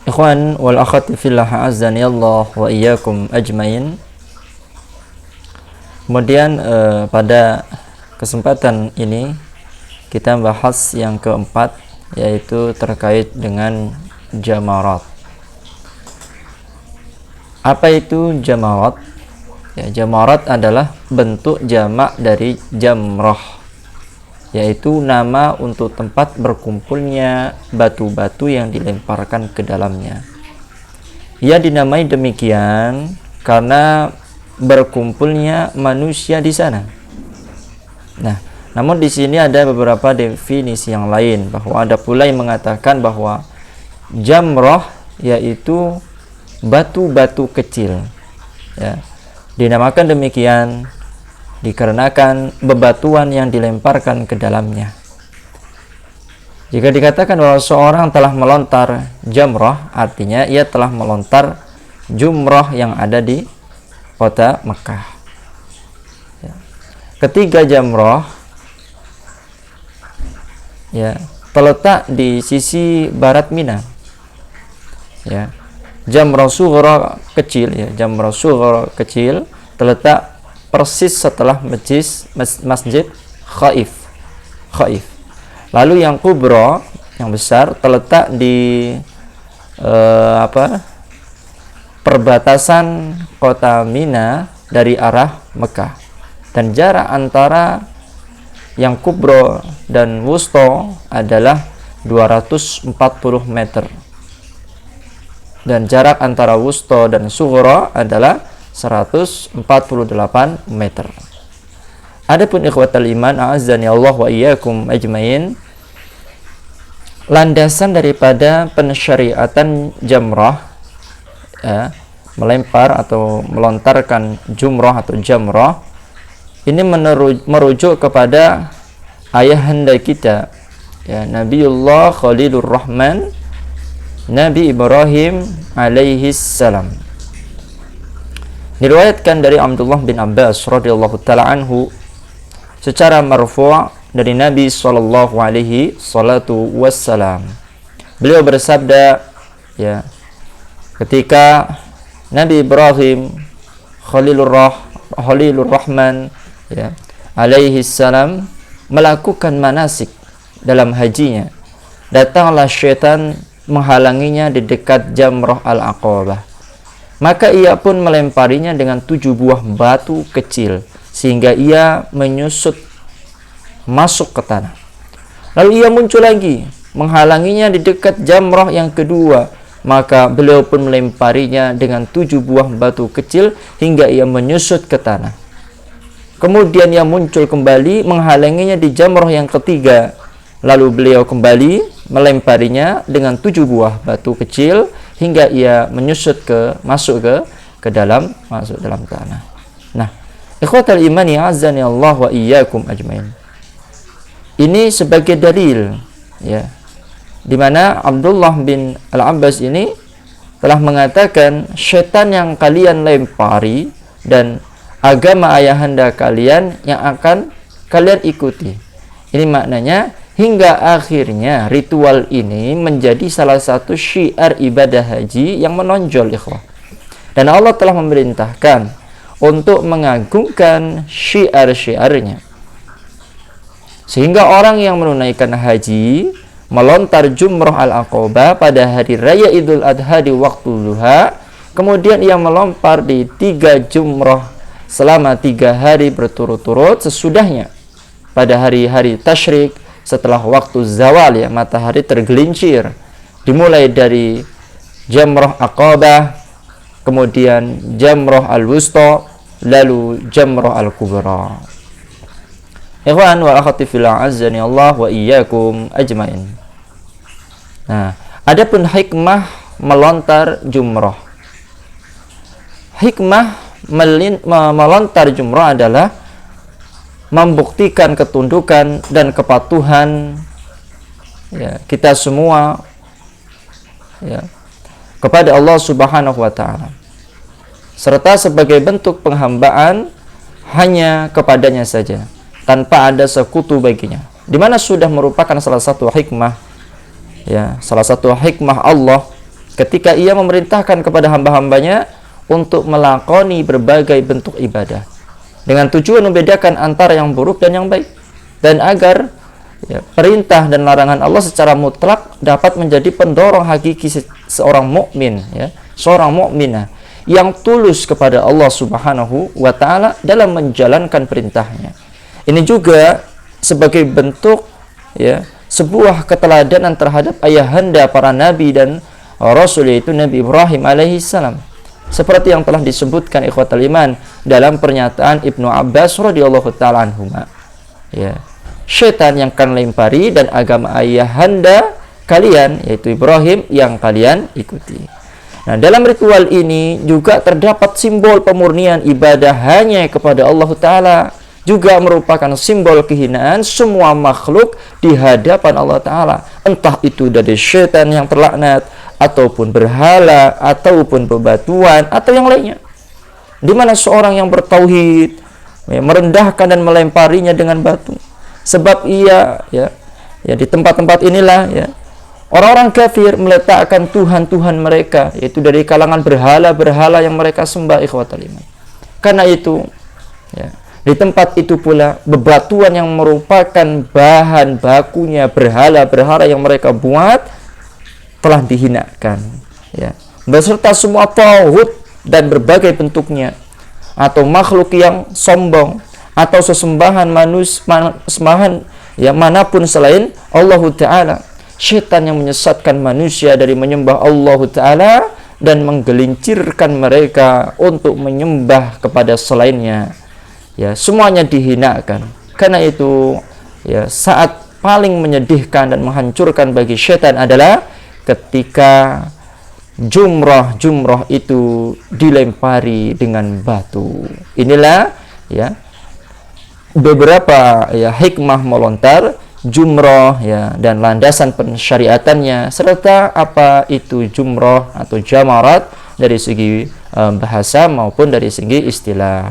Ikhwan wal akhwati fillah, azani Allah wa iyyakum ajmain. Kemudian pada kesempatan ini kita bahas yang keempat, yaitu terkait dengan jamarat. Apa itu jamarat? Ya, jamarat adalah bentuk jamak dari jamrah, yaitu nama untuk tempat berkumpulnya batu-batu yang dilemparkan ke dalamnya. Ia dinamai demikian karena berkumpulnya manusia di sana. Nah, namun di sini ada beberapa definisi yang lain, bahwa ada pula yang mengatakan bahwa jamrah yaitu batu-batu kecil. Ya, dinamakan demikian dikarenakan bebatuan yang dilemparkan ke dalamnya. Jika dikatakan bahwa seorang telah melontar jamrah, artinya ia telah melontar jumrah yang ada di kota Mekah. Ya. Ketiga jamrah ya terletak di sisi barat Mina. Ya. Jamrah sughra kecil, ya, jamrah sughra kecil terletak persis setelah masjid Khaif. Lalu yang kubra, yang besar, terletak di perbatasan kota Mina dari arah Mekah. Dan jarak antara yang kubra dan wusta adalah 240 meter. Dan jarak antara wusta dan sughra adalah 148 meter. Adapun ikhwatal iman, a'azzani Allah wa iyyakum ajmain, landasan daripada pensyariatan jamrah, ya, melempar atau melontarkan jumrah atau jamrah, ini merujuk kepada ayahanda kita, ya, Nabiullah Khalilur Rahman, Nabi Ibrahim alaihi salam. Diriwayatkan dari Abdullah bin Abbas radhiyallahu taala anhu secara marfu' dari Nabi sallallahu alaihi wasallam. Beliau bersabda, ya, ketika Nabi Ibrahim Khalilur Rahman, ya, alaihi salam melakukan manasik dalam hajinya, datanglah syaitan menghalanginya di dekat Jamrah Al-Aqabah. Maka ia pun melemparinya dengan 7 buah batu kecil, sehingga ia menyusut masuk ke tanah. Lalu ia muncul lagi, menghalanginya di dekat jamrah yang kedua. Maka beliau pun melemparinya dengan 7 buah batu kecil, hingga ia menyusut ke tanah. Kemudian ia muncul kembali, menghalanginya di jamrah yang ketiga. Lalu beliau kembali melemparinya dengan 7 buah batu kecil, hingga ia menyusut masuk ke dalam tanah. Nah, ikhwatal imani azani Allah wa iyyakum ajmain. Ini sebagai dalil, ya, di mana Abdullah bin Al-Abbas ini telah mengatakan syaitan yang kalian lempari dan agama ayahanda kalian yang akan kalian ikuti. Ini maknanya hingga akhirnya ritual ini menjadi salah satu syiar ibadah haji yang menonjol, ikhwah. Dan Allah telah memerintahkan untuk mengagungkan syiar-syiarnya, sehingga orang yang menunaikan haji melontar jumrah al-aqabah pada hari raya Idul Adha di waktu duha, kemudian ia melontar di 3 jumrah selama 3 hari berturut-turut sesudahnya pada hari-hari tasyrik, setelah waktu zawal, ya, matahari tergelincir, dimulai dari jamrah aqabah, kemudian jamrah al-wusta, lalu jamrah al-kubra. Ikhwan wa akhwati fillah, azani Allah wa iyyakum ajmain. Nah, adapun hikmah melontar jumrah. Hikmah melontar jumrah adalah membuktikan ketundukan dan kepatuhan, ya, kita semua, ya, kepada Allah Subhanahu wa taala, serta sebagai bentuk penghambaan hanya kepadanya saja, tanpa ada sekutu baginya, di mana sudah merupakan salah satu hikmah, ya, salah satu hikmah Allah ketika ia memerintahkan kepada hamba-hambanya untuk melakoni berbagai bentuk ibadah dengan tujuan membedakan antara yang buruk dan yang baik, dan agar perintah dan larangan Allah secara mutlak dapat menjadi pendorong hakiki seorang mukmin, seorang mukminah yang tulus kepada Allah Subhanahu wa taala dalam menjalankan perintahnya. Ini juga sebagai bentuk sebuah keteladanan terhadap ayahanda para nabi dan rasul, yaitu Nabi Ibrahim alaihi salam. Seperti yang telah disebutkan ikhwatal iman dalam pernyataan Ibnu Abbas radhiyallahu taala anhuma. Syaitan yang kalian lempari dan agama ayahanda kalian, yaitu Ibrahim, yang kalian ikuti. Nah, dalam ritual ini juga terdapat simbol pemurnian ibadah hanya kepada Allah Ta'ala, juga merupakan simbol kehinaan semua makhluk di hadapan Allah Ta'ala, entah itu dari syaitan yang terlaknat, ataupun berhala, ataupun bebatuan, atau yang lainnya. Di mana seorang yang bertauhid merendahkan dan melemparinya dengan batu. Sebab ia di tempat-tempat inilah orang-orang kafir meletakkan Tuhan-Tuhan mereka, yaitu dari kalangan berhala-berhala yang mereka sembah, ikhwatal iman. Karena itu di tempat itu pula bebatuan yang merupakan bahan bakunya berhala-berhala yang mereka buat telah dihinakan, beserta semua tauhid dan berbagai bentuknya, atau makhluk yang sombong, atau sesembahan sembahan manapun selain Allah Ta'ala. Syaitan yang menyesatkan manusia dari menyembah Allah Ta'ala dan menggelincirkan mereka untuk menyembah kepada selainnya. Semuanya dihinakan. Karena itu saat paling menyedihkan dan menghancurkan bagi syaitan adalah ketika jumrah itu dilempari dengan batu. Inilah beberapa hikmah melontar jumrah dan landasan pensyariatannya, serta apa itu jumrah atau jamarat dari segi bahasa maupun dari segi istilah.